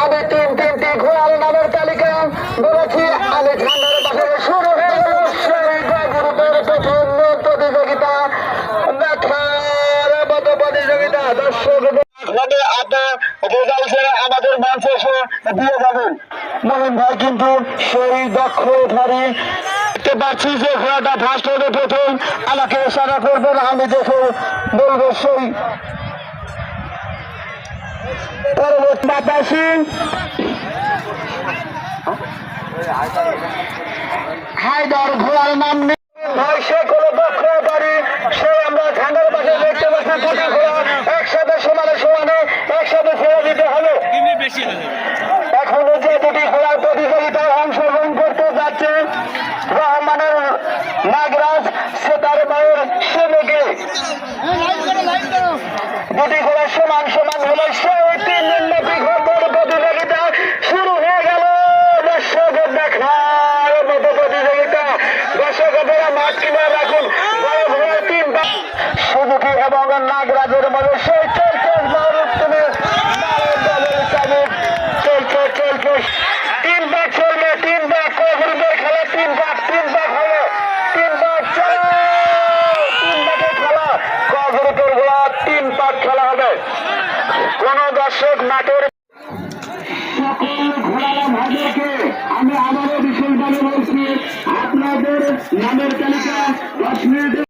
আমি তিনটি ঘোড়ার নামের তালিকা বলেছি। আমি ঠান্ডার পাশে শুরু হয়ে গেল সেই গ্রুপের প্রথম প্রতিযোগিতা, দেখার মতো প্রতিযোগিতা। দর্শক আমাদের মঞ্চে এসে দিয়ে যাবেন। মোহন ভাই কিন্তু সেই দক্ষ খেলোয়াড়, দেখতে পাচ্ছি যে ঘোড়াটা ফার্স্ট হবে প্রথম, আমাকে ইশারা করবেন, আমি দেখে বলবো সেই পরবর্তী বাতাসী হায়দার ঘোড়ার নাম ভাই, সে কোনো দক্ষ পারি, সে আমরা ঠান্ডার পাশে দেখতে পাচ্ছি দুটি ঘোড়া একসাথে সমানে একসাথে ছেড়ে দিতে হবে। এখন যে দুটি ঘোড়ার প্রতিযোগিতায় অংশগ্রহণ করতে যাচ্ছে রহমানের নাগরাজ, সে তার মায়ের সেমেকে দুটি ঘোড়া সমান হলে সে 3 দিন ব্যাপী প্রতিযোগিতা শুরু হয়ে গেল। দর্শক দেখার মতো প্রতিযোগিতা, দর্শকেরা মাঠ কিনে রাখুন। সুজুকি এবং নাগরাজের মধ্যে সেই চলছে তিন ভাগ চলবে, 3 ভাগ গ্রুপের খেলা, 3 ভাগ হবে, 3 ভাগ চলো, 3 ভাগের খেলা, গ্রুপের খেলা 3 ভাগ খেলা হবে। কোন দর্শক মাঠের আমি আবারও বিশেষভাবে বলছি, আপনাদের নামের তালিকা 10 মিনিট